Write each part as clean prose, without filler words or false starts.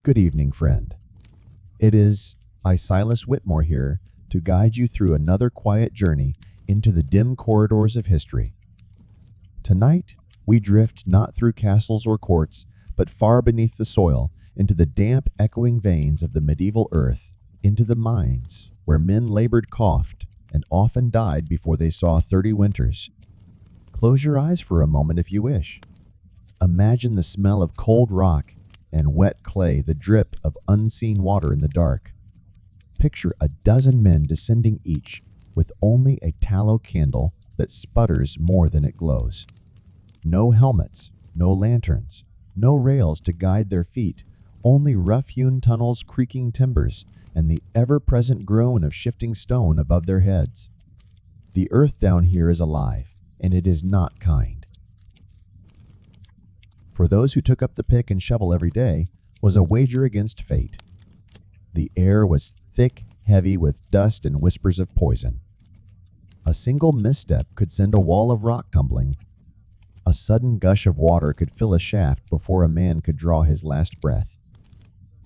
Good evening, friend. It is I, Silas Whitmore, here to guide you through another quiet journey into the dim corridors of history. Tonight, we drift not through castles or courts, but far beneath the soil, into the damp, echoing veins of the medieval earth, into the mines where men labored, coughed, and often died before they saw 30 winters. Close your eyes for a moment if you wish. Imagine the smell of cold rock and wet clay, the drip of unseen water in the dark. Picture a dozen men descending each with only a tallow candle that sputters more than it glows. No helmets, no lanterns, no rails to guide their feet, only rough-hewn tunnels, creaking timbers, and the ever-present groan of shifting stone above their heads. The earth down here is alive, and it is not kind. For those who took up the pick and shovel every day was a wager against fate. The air was thick, heavy with dust and whispers of poison. A single misstep could send a wall of rock tumbling. A sudden gush of water could fill a shaft before a man could draw his last breath.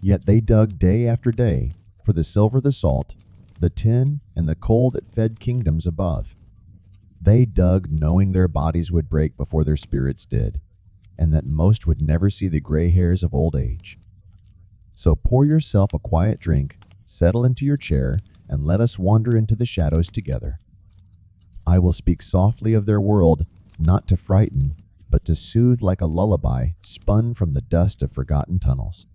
Yet they dug day after day for the silver, the salt, the tin, and the coal that fed kingdoms above. They dug knowing their bodies would break before their spirits did, and that most would never see the gray hairs of old age. So pour yourself a quiet drink, settle into your chair, and let us wander into the shadows together. I will speak softly of their world, not to frighten, but to soothe like a lullaby spun from the dust of forgotten tunnels.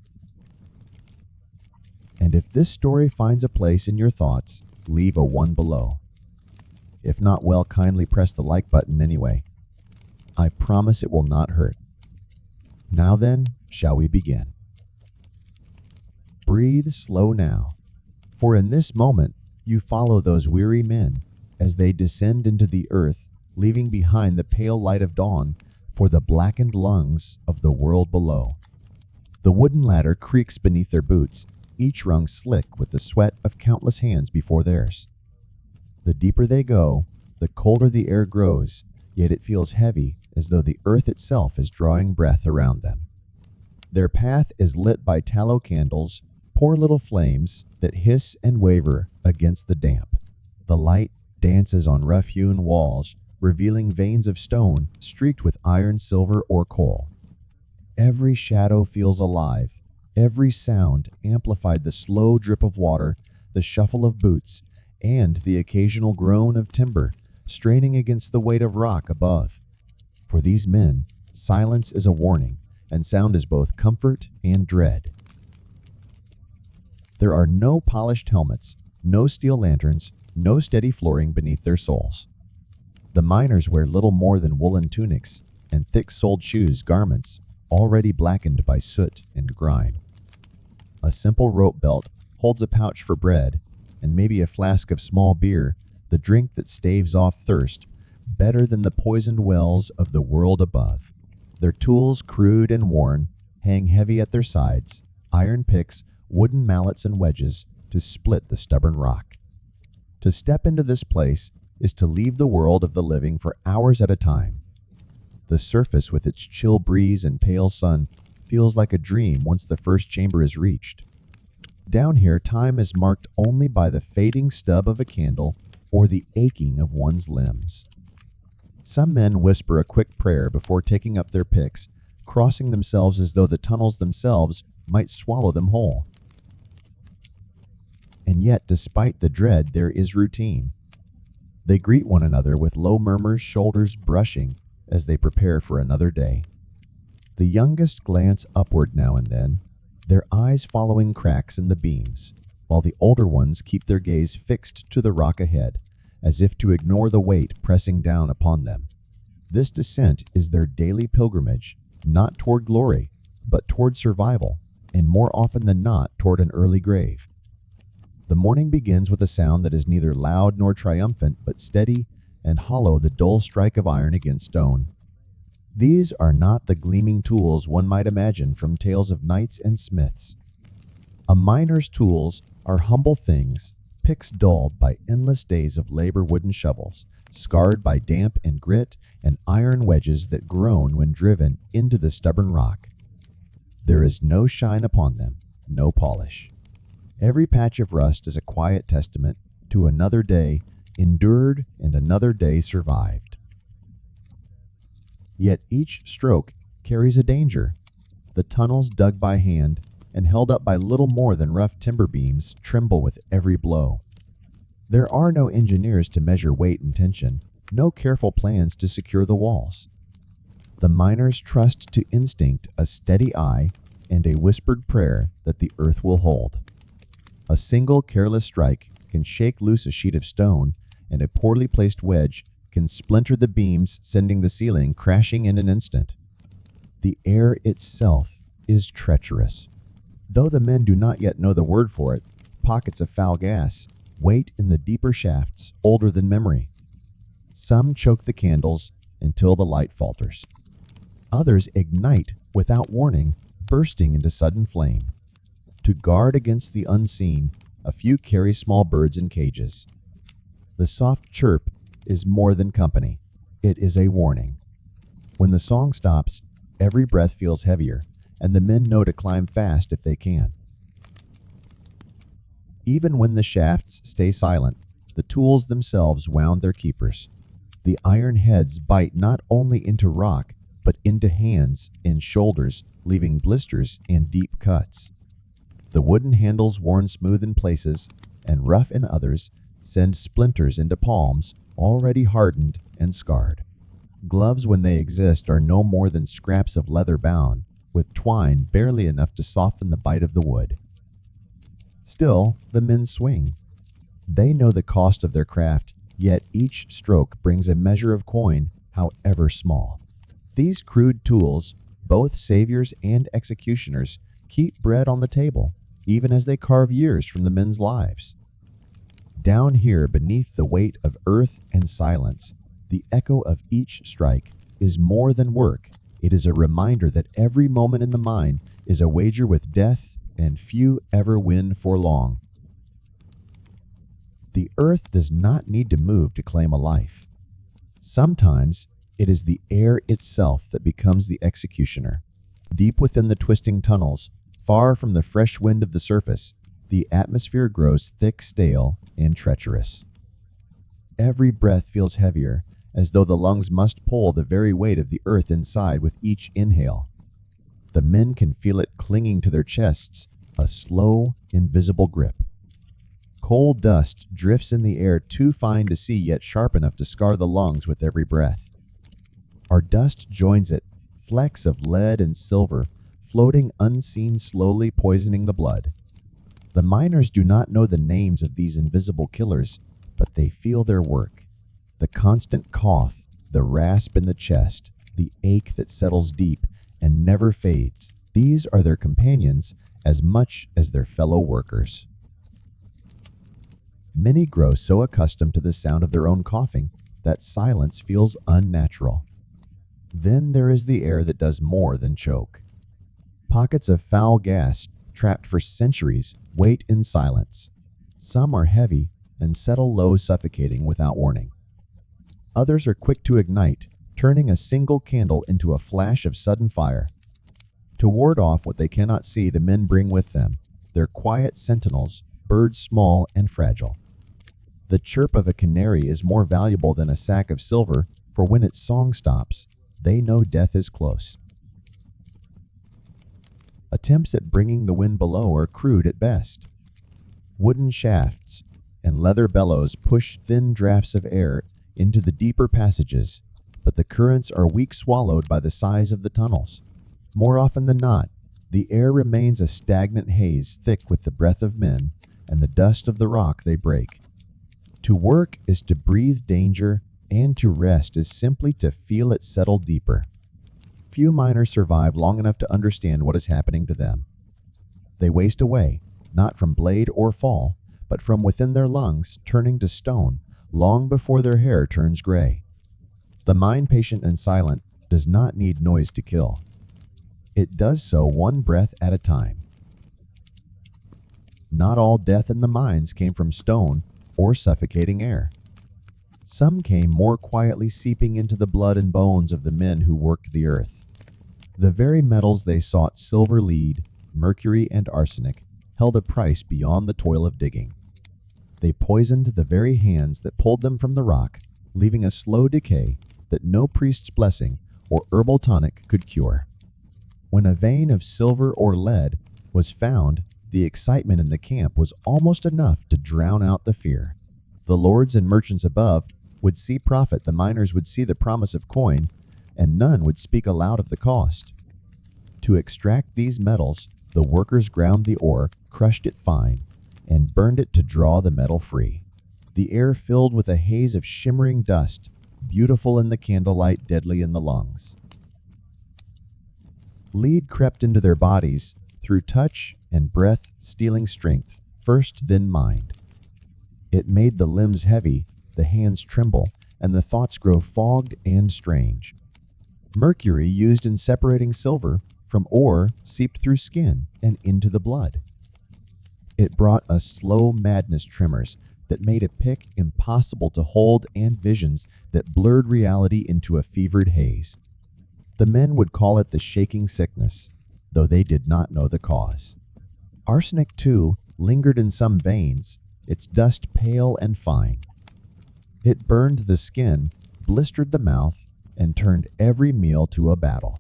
And if this story finds a place in your thoughts, leave a 1 below. If not, well, kindly press the like button anyway. I promise it will not hurt. Now then, shall we begin? Breathe slow now, for in this moment you follow those weary men as they descend into the earth, leaving behind the pale light of dawn for the blackened lungs of the world below. The wooden ladder creaks beneath their boots, each rung slick with the sweat of countless hands before theirs. The deeper they go, the colder the air grows, yet it feels heavy as though the earth itself is drawing breath around them. Their path is lit by tallow candles, poor little flames that hiss and waver against the damp. The light dances on rough-hewn walls, revealing veins of stone streaked with iron, silver, or coal. Every shadow feels alive, every sound amplified, the slow drip of water, the shuffle of boots, and the occasional groan of timber straining against the weight of rock above. For these men, silence is a warning, and sound is both comfort and dread. There are no polished helmets, no steel lanterns, no steady flooring beneath their soles. The miners wear little more than woolen tunics and thick-soled shoes, garments already blackened by soot and grime. A simple rope belt holds a pouch for bread and maybe a flask of small beer, the drink that staves off thirst, better than the poisoned wells of the world above. Their tools, crude and worn, hang heavy at their sides, iron picks, wooden mallets and wedges to split the stubborn rock. To step into this place is to leave the world of the living for hours at a time. The surface with its chill breeze and pale sun feels like a dream once the first chamber is reached. Down here, time is marked only by the fading stub of a candle or the aching of one's limbs. Some men whisper a quick prayer before taking up their picks, crossing themselves as though the tunnels themselves might swallow them whole. And yet, despite the dread, there is routine. They greet one another with low murmurs, shoulders brushing as they prepare for another day. The youngest glance upward now and then, their eyes following cracks in the beams, while the older ones keep their gaze fixed to the rock ahead, as if to ignore the weight pressing down upon them. This descent is their daily pilgrimage, not toward glory, but toward survival, and more often than not toward an early grave. The morning begins with a sound that is neither loud nor triumphant, but steady and hollow, the dull strike of iron against stone. These are not the gleaming tools one might imagine from tales of knights and smiths. A miner's tools are humble things, picks dulled by endless days of labor, wooden shovels, scarred by damp and grit, and iron wedges that groan when driven into the stubborn rock. There is no shine upon them, no polish. Every patch of rust is a quiet testament to another day endured and another day survived. Yet each stroke carries a danger. The tunnels dug by hand and held up by little more than rough timber beams tremble with every blow. There are no engineers to measure weight and tension, no careful plans to secure the walls. The miners trust to instinct, a steady eye, and a whispered prayer that the earth will hold. A single careless strike can shake loose a sheet of stone, and a poorly placed wedge can splinter the beams, sending the ceiling crashing in an instant. The air itself is treacherous. Though the men do not yet know the word for it, pockets of foul gas wait in the deeper shafts, older than memory. Some choke the candles until the light falters. Others ignite without warning, bursting into sudden flame. To guard against the unseen, a few carry small birds in cages. The soft chirp is more than company. It is a warning. When the song stops, every breath feels heavier, and the men know to climb fast if they can. Even when the shafts stay silent, the tools themselves wound their keepers. The iron heads bite not only into rock, but into hands and shoulders, leaving blisters and deep cuts. The wooden handles, worn smooth in places and rough in others, send splinters into palms already hardened and scarred. Gloves, when they exist, are no more than scraps of leather bound, with twine barely enough to soften the bite of the wood. Still, the men swing. They know the cost of their craft, yet each stroke brings a measure of coin, however small. These crude tools, both saviors and executioners, keep bread on the table, even as they carve years from the men's lives. Down here, beneath the weight of earth and silence, the echo of each strike is more than work. It is a reminder that every moment in the mine is a wager with death, and few ever win for long. The earth does not need to move to claim a life. Sometimes it is the air itself that becomes the executioner. Deep within the twisting tunnels, far from the fresh wind of the surface, the atmosphere grows thick, stale, and treacherous. Every breath feels heavier, as though the lungs must pull the very weight of the earth inside with each inhale. The men can feel it clinging to their chests, a slow, invisible grip. Coal dust drifts in the air, too fine to see yet sharp enough to scar the lungs with every breath. Our dust joins it, flecks of lead and silver, floating unseen, slowly poisoning the blood. The miners do not know the names of these invisible killers, but they feel their work. The constant cough, the rasp in the chest, the ache that settles deep and never fades. These are their companions as much as their fellow workers. Many grow so accustomed to the sound of their own coughing that silence feels unnatural. Then there is the air that does more than choke. Pockets of foul gas, trapped for centuries, wait in silence. Some are heavy and settle low, suffocating without warning. Others are quick to ignite, turning a single candle into a flash of sudden fire. To ward off what they cannot see, the men bring with them their quiet sentinels, birds small and fragile. The chirp of a canary is more valuable than a sack of silver, for when its song stops, they know death is close. Attempts at bringing the wind below are crude at best. Wooden shafts and leather bellows push thin drafts of air into the deeper passages, but the currents are weak, swallowed by the size of the tunnels. More often than not, the air remains a stagnant haze, thick with the breath of men and the dust of the rock they break. To work is to breathe danger, and to rest is simply to feel it settle deeper. Few miners survive long enough to understand what is happening to them. They waste away, not from blade or fall, but from within their lungs, turning to stone long before their hair turns gray. The mind, patient and silent, does not need noise to kill. It does so one breath at a time. Not all death in the mines came from stone or suffocating air. Some came more quietly, seeping into the blood and bones of the men who worked the earth. The very metals they sought, silver, lead, mercury, and arsenic held a price beyond the toil of digging. They poisoned the very hands that pulled them from the rock, leaving a slow decay that no priest's blessing or herbal tonic could cure. When a vein of silver or lead was found, the excitement in the camp was almost enough to drown out the fear. The lords and merchants above would see profit, the miners would see the promise of coin, and none would speak aloud of the cost. To extract these metals, the workers ground the ore, crushed it fine, and burned it to draw the metal free. The air filled with a haze of shimmering dust, beautiful in the candlelight, deadly in the lungs. Lead crept into their bodies through touch and breath, stealing strength, first then mind. It made the limbs heavy, the hands tremble, and the thoughts grow fogged and strange. Mercury, used in separating silver from ore, seeped through skin and into the blood. It brought a slow madness, tremors that made a pick impossible to hold, and visions that blurred reality into a fevered haze. The men would call it the shaking sickness, though they did not know the cause. Arsenic, too, lingered in some veins, its dust pale and fine. It burned the skin, blistered the mouth, and turned every meal to a battle.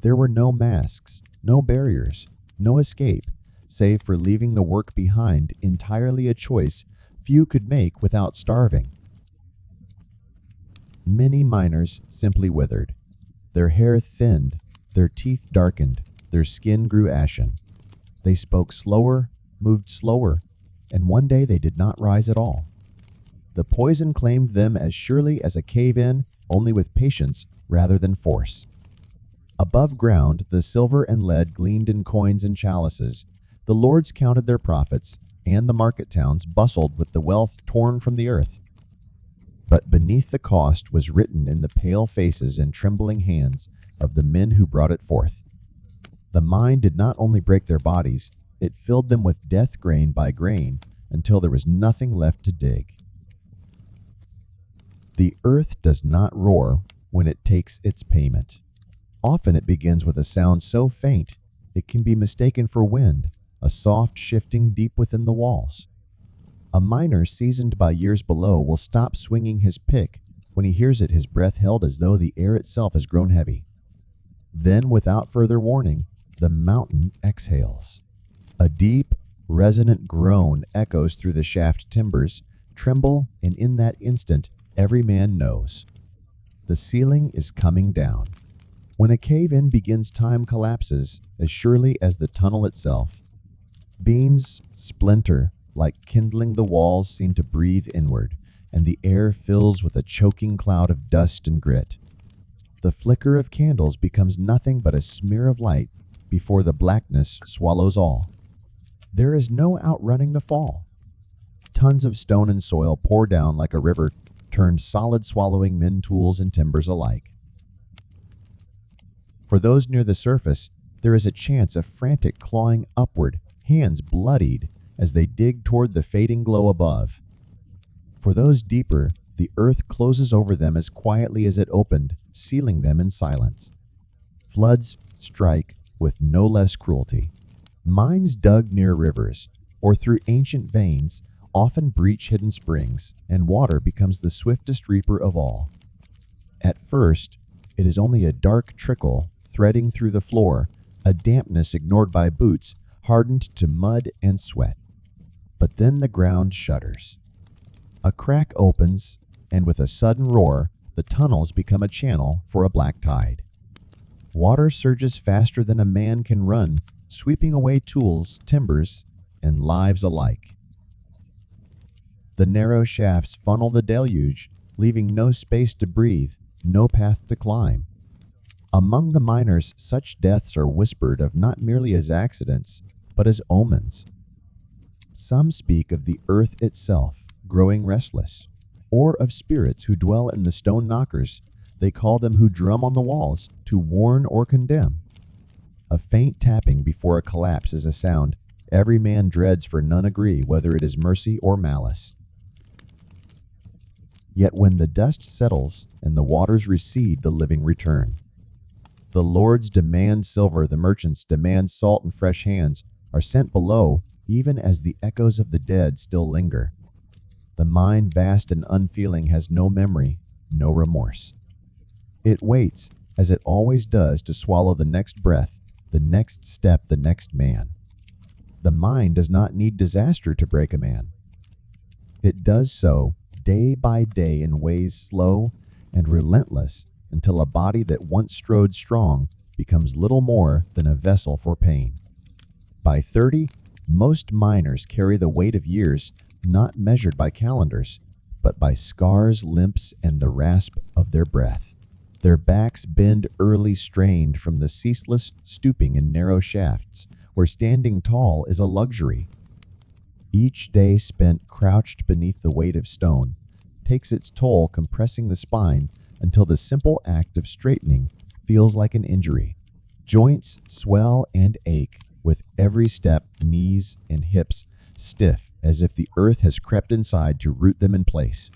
There were no masks, no barriers, no escape, save for leaving the work behind, entirely a choice few could make without starving. Many miners simply withered. Their hair thinned, their teeth darkened, their skin grew ashen. They spoke slower, moved slower, and one day they did not rise at all. The poison claimed them as surely as a cave-in, only with patience rather than force. Above ground, the silver and lead gleamed in coins and chalices. The lords counted their profits, and the market towns bustled with the wealth torn from the earth. But beneath the cost was written in the pale faces and trembling hands of the men who brought it forth. The mine did not only break their bodies, it filled them with death grain by grain until there was nothing left to dig. The earth does not roar when it takes its payment. Often it begins with a sound so faint it can be mistaken for wind, a soft shifting deep within the walls. A miner seasoned by years below will stop swinging his pick when he hears it, his breath held as though the air itself has grown heavy. Then, without further warning, the mountain exhales. A deep, resonant groan echoes through the shaft timbers, tremble, and in that instant, every man knows. The ceiling is coming down. When a cave-in begins, time collapses as surely as the tunnel itself. Beams splinter, like kindling, the walls seem to breathe inward, and the air fills with a choking cloud of dust and grit. The flicker of candles becomes nothing but a smear of light before the blackness swallows all. There is no outrunning the fall. Tons of stone and soil pour down like a river, turned solid, swallowing men, tools, and timbers alike. For those near the surface, there is a chance of frantic clawing upward, hands bloodied as they dig toward the fading glow above. For those deeper, the earth closes over them as quietly as it opened, sealing them in silence. Floods strike with no less cruelty. Mines dug near rivers or through ancient veins often breach hidden springs, and water becomes the swiftest reaper of all. At first, it is only a dark trickle threading through the floor, a dampness ignored by boots, hardened to mud and sweat. But then the ground shudders. A crack opens, and with a sudden roar, the tunnels become a channel for a black tide. Water surges faster than a man can run, sweeping away tools, timbers, and lives alike. The narrow shafts funnel the deluge, leaving no space to breathe, no path to climb. Among the miners, such deaths are whispered of not merely as accidents, but as omens. Some speak of the earth itself growing restless, or of spirits who dwell in the stone knockers. They call them who drum on the walls to warn or condemn. A faint tapping before a collapse is a sound every man dreads, for none agree whether it is mercy or malice. Yet when the dust settles and the waters recede, the living return. The lords demand silver, the merchants demand salt, and fresh hands are sent below, even as the echoes of the dead still linger. The mind, vast and unfeeling, has no memory, no remorse. It waits, as it always does, to swallow the next breath, the next step, the next man. The mind does not need disaster to break a man. It does so day by day in ways slow and relentless, until a body that once strode strong becomes little more than a vessel for pain. By 30, most miners carry the weight of years, not measured by calendars, but by scars, limps, and the rasp of their breath. Their backs bend early, strained from the ceaseless stooping in narrow shafts, where standing tall is a luxury. Each day spent crouched beneath the weight of stone takes its toll, compressing the spine until the simple act of straightening feels like an injury. Joints swell and ache with every step, knees and hips stiff as if the earth has crept inside to root them in place.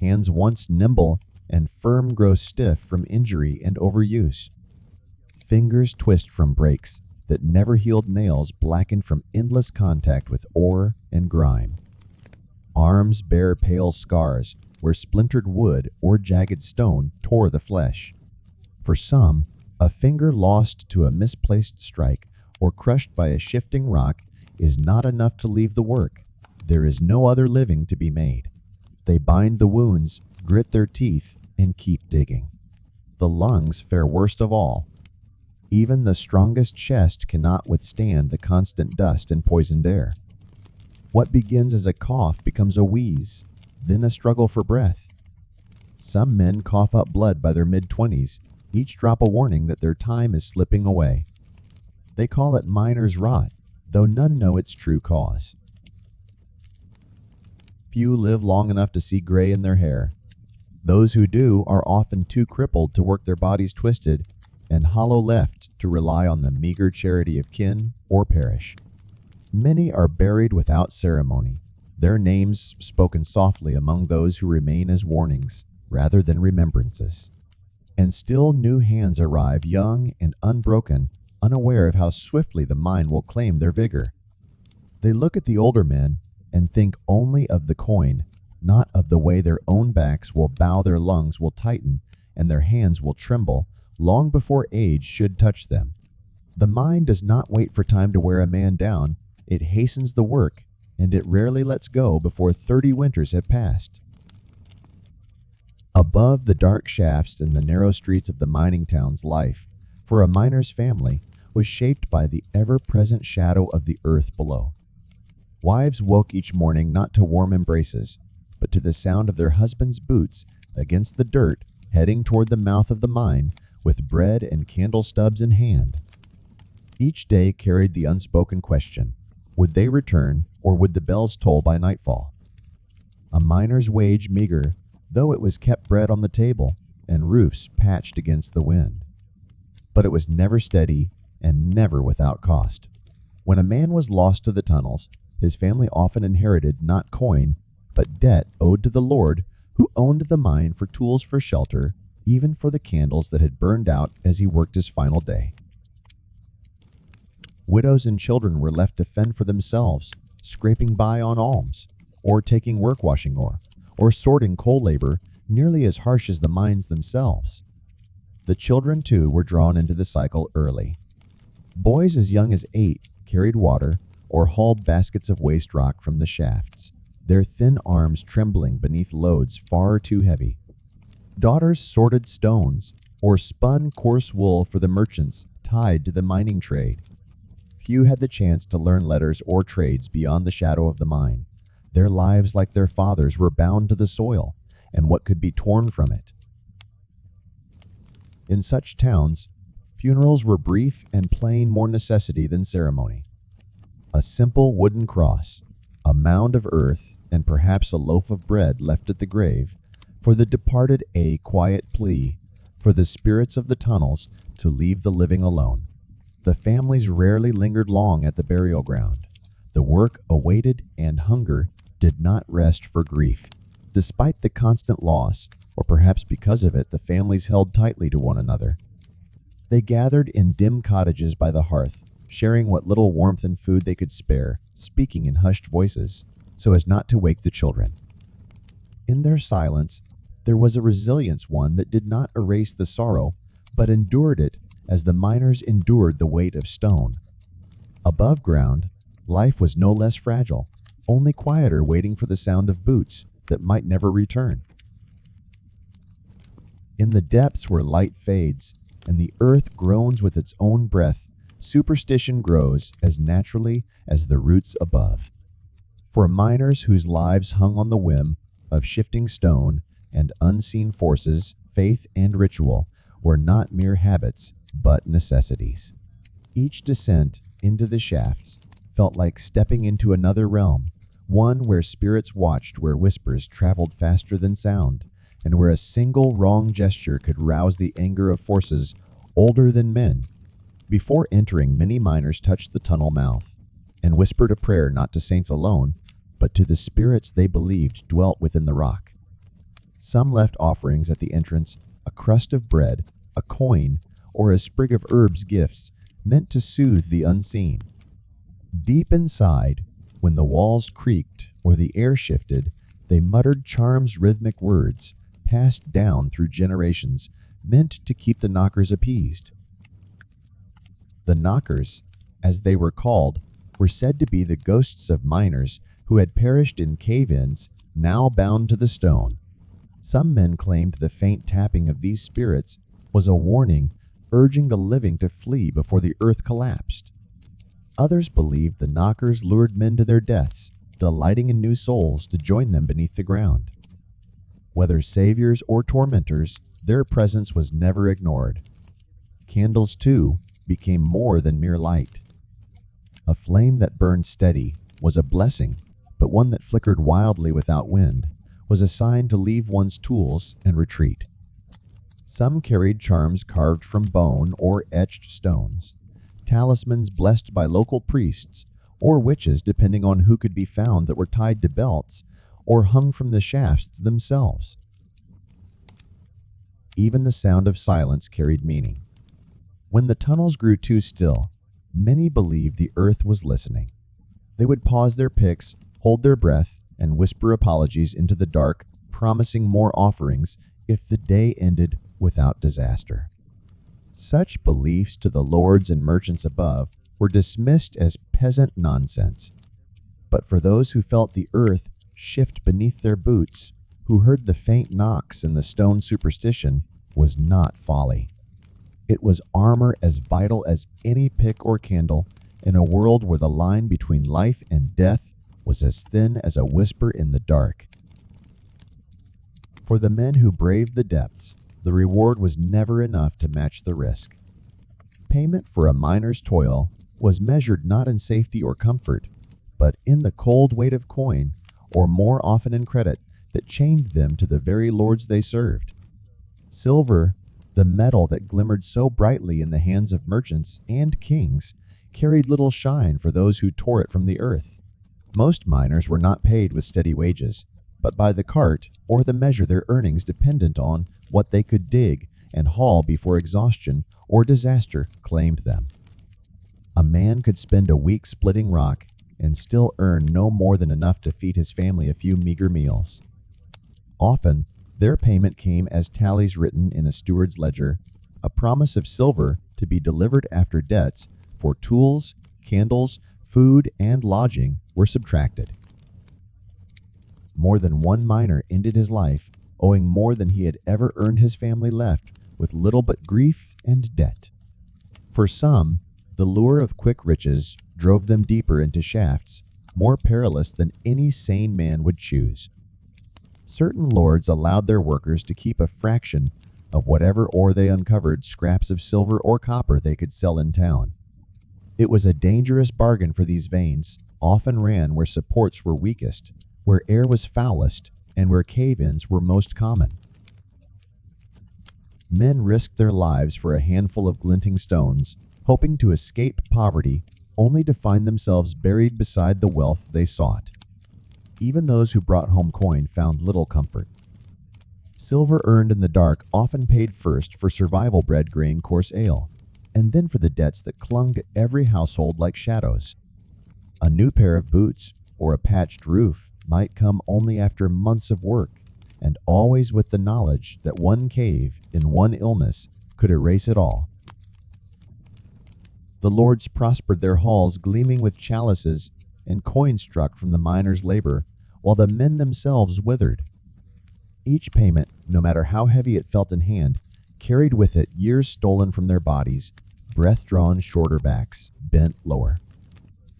Hands once nimble and firm grow stiff from injury and overuse. Fingers twist from breaks that never healed, nails blackened from endless contact with ore and grime. Arms bear pale scars where splintered wood or jagged stone tore the flesh. For some, a finger lost to a misplaced strike or crushed by a shifting rock is not enough to leave the work. There is no other living to be made. They bind the wounds, grit their teeth, and keep digging. The lungs fare worst of all. Even the strongest chest cannot withstand the constant dust and poisoned air. What begins as a cough becomes a wheeze, then a struggle for breath. Some men cough up blood by their mid-20s, each drop a warning that their time is slipping away. They call it miner's rot, though none know its true cause. Few live long enough to see gray in their hair. Those who do are often too crippled to work their bodies twisted and hollow left to rely on the meager charity of kin or perish. Many are buried without ceremony, their names spoken softly among those who remain as warnings rather than remembrances. And still new hands arrive, young and unbroken, unaware of how swiftly the mind will claim their vigor. They look at the older men and think only of the coin, not of the way their own backs will bow, their lungs will tighten, and their hands will tremble long before age should touch them. The mind does not wait for time to wear a man down. It hastens the work, and it rarely lets go before 30 winters have passed. Above the dark shafts and the narrow streets of the mining town's life, for a miner's family, was shaped by the ever-present shadow of the earth below. Wives woke each morning not to warm embraces, but to the sound of their husbands' boots against the dirt, heading toward the mouth of the mine with bread and candle stubs in hand. Each day carried the unspoken question: would they return, or would the bells toll by nightfall? A miner's wage meager, though it was kept bread on the table and roofs patched against the wind. But it was never steady and never without cost. When a man was lost to the tunnels, his family often inherited not coin, but debt owed to the Lord, who owned the mine, for tools, for shelter, even for the candles that had burned out as he worked his final day. Widows and children were left to fend for themselves, scraping by on alms, or taking work washing ore, or sorting coal labor nearly as harsh as the mines themselves. The children, too, were drawn into the cycle early. Boys as young as 8 carried water or hauled baskets of waste rock from the shafts, their thin arms trembling beneath loads far too heavy. Daughters sorted stones or spun coarse wool for the merchants tied to the mining trade. Few had the chance to learn letters or trades beyond the shadow of the mine. Their lives, like their fathers, were bound to the soil and what could be torn from it. In such towns, funerals were brief and plain, more necessity than ceremony. A simple wooden cross, a mound of earth, and perhaps a loaf of bread left at the grave, for the departed, a quiet plea for the spirits of the tunnels to leave the living alone. The families rarely lingered long at the burial ground. The work awaited, and hunger did not rest for grief. Despite the constant loss, or perhaps because of it, the families held tightly to one another. They gathered in dim cottages by the hearth, sharing what little warmth and food they could spare, speaking in hushed voices, so as not to wake the children. In their silence, there was a resilience one that did not erase the sorrow, but endured it as the miners endured the weight of stone. Above ground, life was no less fragile, only quieter, waiting for the sound of boots that might never return. In the depths where light fades and the earth groans with its own breath, superstition grows as naturally as the roots above. For miners whose lives hung on the whim of shifting stone and unseen forces, faith and ritual were not mere habits, but necessities. Each descent into the shafts felt like stepping into another realm, one where spirits watched, where whispers traveled faster than sound, and where a single wrong gesture could rouse the anger of forces older than men. Before entering, many miners touched the tunnel mouth and whispered a prayer not to saints alone, but to the spirits they believed dwelt within the rock. Some left offerings at the entrance, a crust of bread, a coin, or a sprig of herbs, gifts meant to soothe the unseen. Deep inside, when the walls creaked or the air shifted, they muttered charms, rhythmic words, passed down through generations, meant to keep the knockers appeased. The knockers, as they were called, were said to be the ghosts of miners who had perished in cave-ins, now bound to the stone. Some men claimed the faint tapping of these spirits was a warning urging the living to flee before the earth collapsed. Others believed the knockers lured men to their deaths, delighting in new souls to join them beneath the ground. Whether saviors or tormentors, their presence was never ignored. Candles, too, became more than mere light. A flame that burned steady was a blessing, but one that flickered wildly without wind was a sign to leave one's tools and retreat. Some carried charms carved from bone or etched stones, talismans blessed by local priests or witches, depending on who could be found, that were tied to belts or hung from the shafts themselves. Even the sound of silence carried meaning. When the tunnels grew too still, many believed the earth was listening. They would pause their picks, hold their breath, and whisper apologies into the dark, promising more offerings if the day ended without disaster. Such beliefs to the lords and merchants above were dismissed as peasant nonsense. But for those who felt the earth shift beneath their boots, who heard the faint knocks in the stone, superstition was not folly. It was armor as vital as any pick or candle in a world where the line between life and death was as thin as a whisper in the dark. For the men who braved the depths, the reward was never enough to match the risk. Payment for a miner's toil was measured not in safety or comfort, but in the cold weight of coin, or more often in credit, that chained them to the very lords they served. Silver, the metal that glimmered so brightly in the hands of merchants and kings, carried little shine for those who tore it from the earth. Most miners were not paid with steady wages, but by the cart or the measure, their earnings dependent on what they could dig and haul before exhaustion or disaster claimed them. A man could spend a week splitting rock and still earn no more than enough to feed his family a few meager meals. Often, their payment came as tallies written in a steward's ledger, a promise of silver to be delivered after debts for tools, candles, food, and lodging were subtracted. More than one miner ended his life owing more than he had ever earned. His family left with little but grief and debt. For some, the lure of quick riches drove them deeper into shafts, more perilous than any sane man would choose. Certain lords allowed their workers to keep a fraction of whatever ore they uncovered, scraps of silver or copper they could sell in town. It was a dangerous bargain, for these veins often ran where supports were weakest, where air was foulest, and where cave-ins were most common. Men risked their lives for a handful of glinting stones, hoping to escape poverty, only to find themselves buried beside the wealth they sought. Even those who brought home coin found little comfort. Silver earned in the dark often paid first for survival bread, grain, coarse ale, and then for the debts that clung to every household like shadows. A new pair of boots or a patched roof might come only after months of work, and always with the knowledge that one cave in one illness could erase it all. The lords prospered, their halls gleaming with chalices and coins struck from the miners' labor, while the men themselves withered. Each payment, no matter how heavy it felt in hand, carried with it years stolen from their bodies, breath drawn shorter backs, bent lower.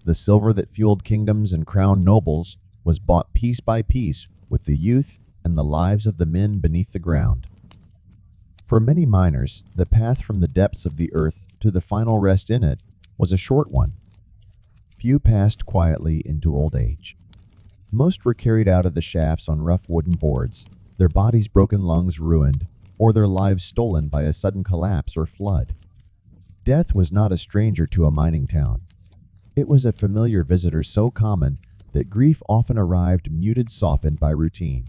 The silver that fueled kingdoms and crowned nobles was bought piece by piece with the youth and the lives of the men beneath the ground. For many miners, the path from the depths of the earth to the final rest in it was a short one. Few passed quietly into old age. Most were carried out of the shafts on rough wooden boards, their bodies' broken lungs ruined, or their lives stolen by a sudden collapse or flood. Death was not a stranger to a mining town. It was a familiar visitor so common that grief often arrived muted, softened by routine.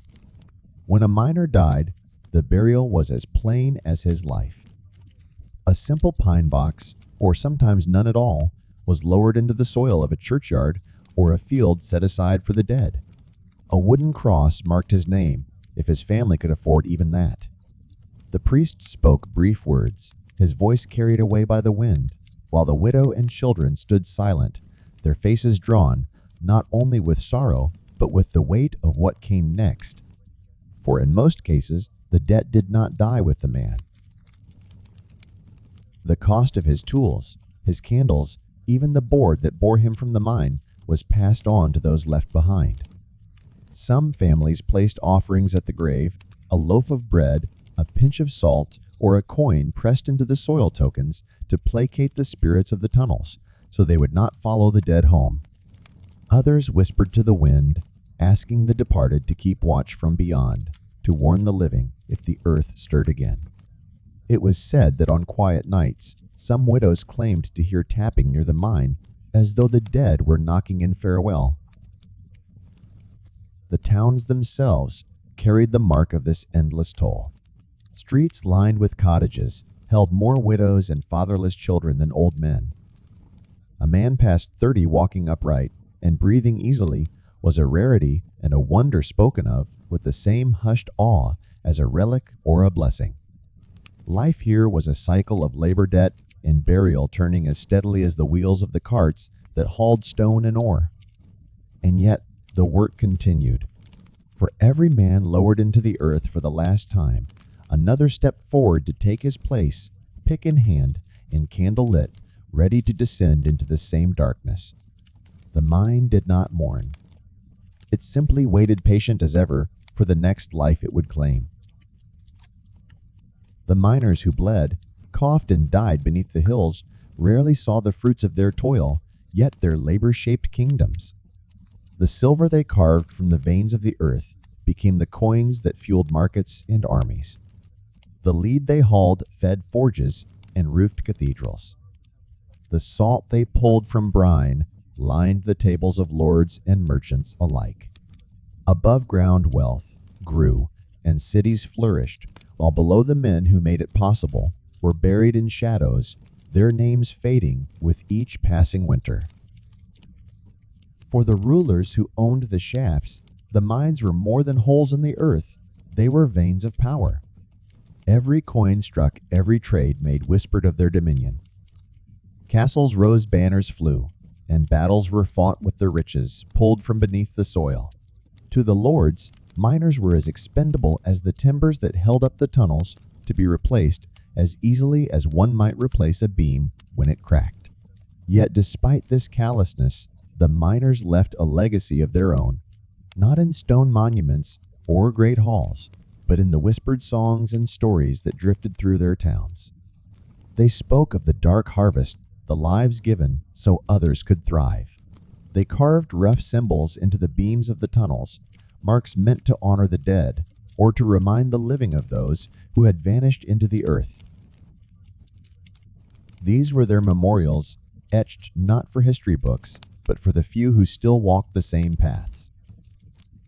When a miner died, the burial was as plain as his life. A simple pine box, or sometimes none at all, was lowered into the soil of a churchyard or a field set aside for the dead. A wooden cross marked his name, if his family could afford even that. The priest spoke brief words, his voice carried away by the wind, while the widow and children stood silent, their faces drawn, not only with sorrow, but with the weight of what came next. For in most cases, the debt did not die with the man. The cost of his tools, his candles, even the board that bore him from the mine, was passed on to those left behind. Some families placed offerings at the grave, a loaf of bread, a pinch of salt, or a coin pressed into the soil tokens to placate the spirits of the tunnels, so they would not follow the dead home. Others whispered to the wind, asking the departed to keep watch from beyond, to warn the living if the earth stirred again. It was said that on quiet nights, some widows claimed to hear tapping near the mine, as though the dead were knocking in farewell. The towns themselves carried the mark of this endless toll. Streets lined with cottages held more widows and fatherless children than old men. A man past 30 walking upright and breathing easily was a rarity and a wonder spoken of with the same hushed awe as a relic or a blessing. Life here was a cycle of labor, debt, and burial, turning as steadily as the wheels of the carts that hauled stone and ore. And yet the work continued. For every man lowered into the earth for the last time, another stepped forward to take his place, pick in hand and candle lit, ready to descend into the same darkness. The mine did not mourn. It simply waited, patient as ever, for the next life it would claim. The miners who bled, coughed, and died beneath the hills rarely saw the fruits of their toil, yet their labor shaped kingdoms. The silver they carved from the veins of the earth became the coins that fueled markets and armies. The lead they hauled fed forges and roofed cathedrals. The salt they pulled from brine lined the tables of lords and merchants alike. Above ground wealth grew and cities flourished, while below the men who made it possible were buried in shadows, their names fading with each passing winter. For the rulers who owned the shafts, the mines were more than holes in the earth, they were veins of power. Every coin struck, every trade made whispered of their dominion. Castles rose, banners flew, and battles were fought with the riches pulled from beneath the soil. To the lords, miners were as expendable as the timbers that held up the tunnels, to be replaced as easily as one might replace a beam when it cracked. Yet despite this callousness, the miners left a legacy of their own, not in stone monuments or great halls, but in the whispered songs and stories that drifted through their towns. They spoke of the dark harvest, the lives given so others could thrive. They carved rough symbols into the beams of the tunnels, marks meant to honor the dead or to remind the living of those who had vanished into the earth. These were their memorials, etched not for history books, but for the few who still walked the same paths.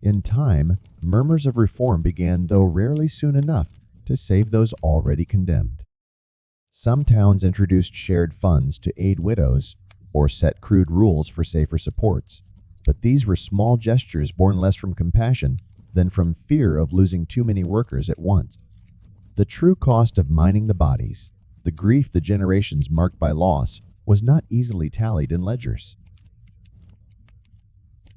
In time, murmurs of reform began, though rarely soon enough to save those already condemned. Some towns introduced shared funds to aid widows or set crude rules for safer supports, but these were small gestures born less from compassion than from fear of losing too many workers at once. The true cost of mining the bodies, the grief the generations marked by loss, was not easily tallied in ledgers.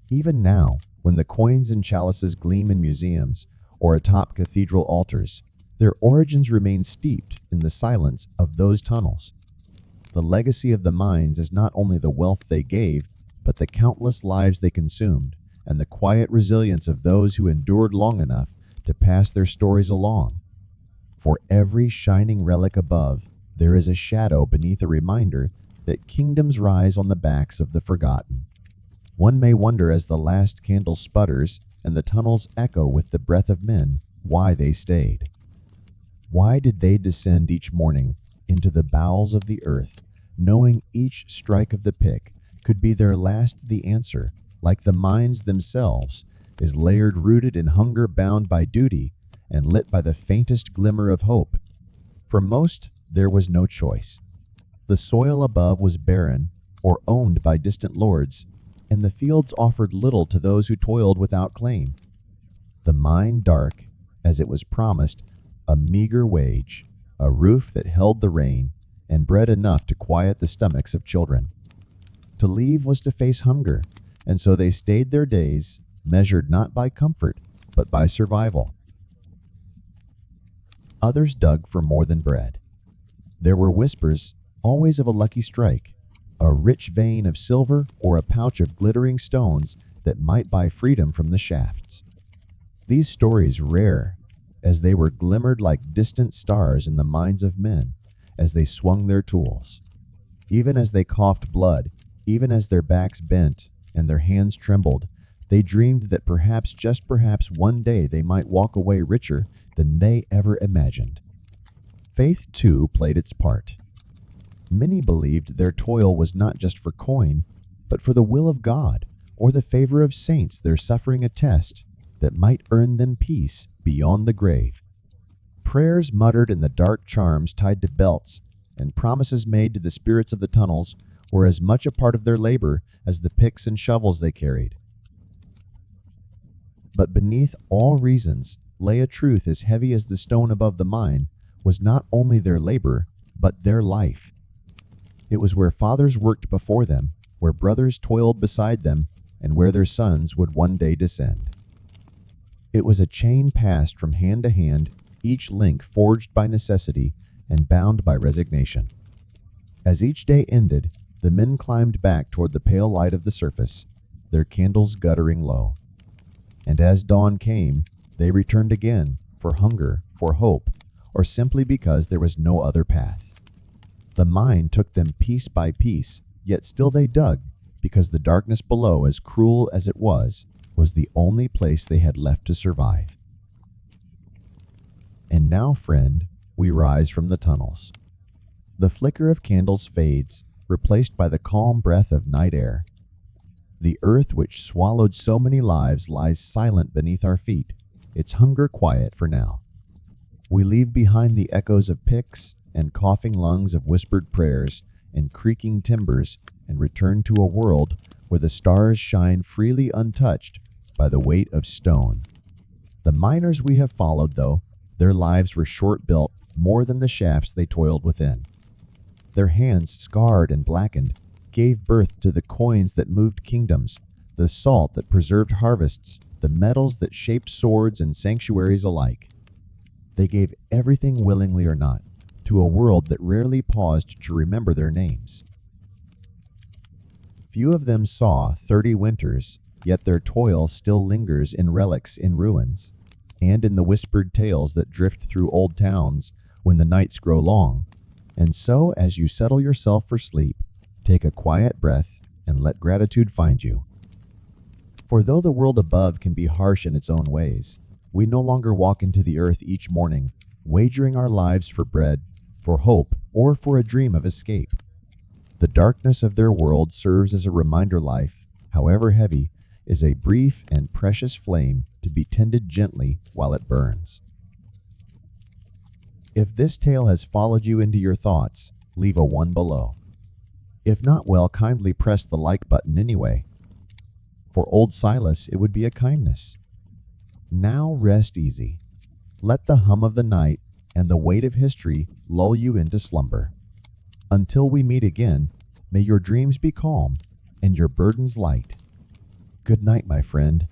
Even now, when the coins and chalices gleam in museums or atop cathedral altars, their origins remain steeped in the silence of those tunnels. The legacy of the mines is not only the wealth they gave, but the countless lives they consumed and the quiet resilience of those who endured long enough to pass their stories along. For every shining relic above, there is a shadow beneath, a reminder that kingdoms rise on the backs of the forgotten. One may wonder, as the last candle sputters and the tunnels echo with the breath of men, why they stayed. Why did they descend each morning into the bowels of the earth, knowing each strike of the pick could be their last? The answer, like the mines themselves, is layered, rooted in hunger, bound by duty, and lit by the faintest glimmer of hope. For most, there was no choice. The soil above was barren or owned by distant lords, and the fields offered little to those who toiled without claim. The mine dark, as it was promised, a meager wage, a roof that held the rain, and bread enough to quiet the stomachs of children. To leave was to face hunger, and so they stayed their days, measured not by comfort, but by survival. Others dug for more than bread. There were whispers, always of a lucky strike, a rich vein of silver or a pouch of glittering stones that might buy freedom from the shafts. These stories rare, as they were glimmered like distant stars in the minds of men as they swung their tools. Even as they coughed blood, even as their backs bent and their hands trembled, they dreamed that perhaps, just perhaps, one day they might walk away richer than they ever imagined. Faith, too, played its part. Many believed their toil was not just for coin, but for the will of God, or the favor of saints, their suffering a test that might earn them peace beyond the grave. Prayers muttered in the dark, charms tied to belts, and promises made to the spirits of the tunnels were as much a part of their labor as the picks and shovels they carried. But beneath all reasons lay a truth as heavy as the stone above the mine was not only their labor, but their life. It was where fathers worked before them, where brothers toiled beside them, and where their sons would one day descend. It was a chain passed from hand to hand, each link forged by necessity and bound by resignation. As each day ended, the men climbed back toward the pale light of the surface, their candles guttering low. And as dawn came, they returned again, for hunger, for hope, or simply because there was no other path. The mine took them piece by piece, yet still they dug, because the darkness below, as cruel as it was the only place they had left to survive. And now, friend, we rise from the tunnels. The flicker of candles fades, replaced by the calm breath of night air. The earth which swallowed so many lives lies silent beneath our feet, its hunger quiet for now. We leave behind the echoes of picks and coughing lungs of whispered prayers and creaking timbers, and return to a world where the stars shine freely, untouched by the weight of stone. The miners we have followed, though, their lives were short-built more than the shafts they toiled within. Their hands, scarred and blackened, gave birth to the coins that moved kingdoms, the salt that preserved harvests, the metals that shaped swords and sanctuaries alike. They gave everything, willingly or not, to a world that rarely paused to remember their names. Few of them saw 30 winters, yet their toil still lingers in relics in ruins, and in the whispered tales that drift through old towns when the nights grow long. And so, as you settle yourself for sleep, take a quiet breath and let gratitude find you. For though the world above can be harsh in its own ways, we no longer walk into the earth each morning, wagering our lives for bread, for hope, or for a dream of escape. The darkness of their world serves as a reminder life, however heavy, is a brief and precious flame to be tended gently while it burns. If this tale has followed you into your thoughts, leave a 1 below. If not, well, kindly press the like button anyway. For old Silas, it would be a kindness. Now rest easy. Let the hum of the night and the weight of history lull you into slumber. Until we meet again, may your dreams be calm and your burdens light. Good night, my friend.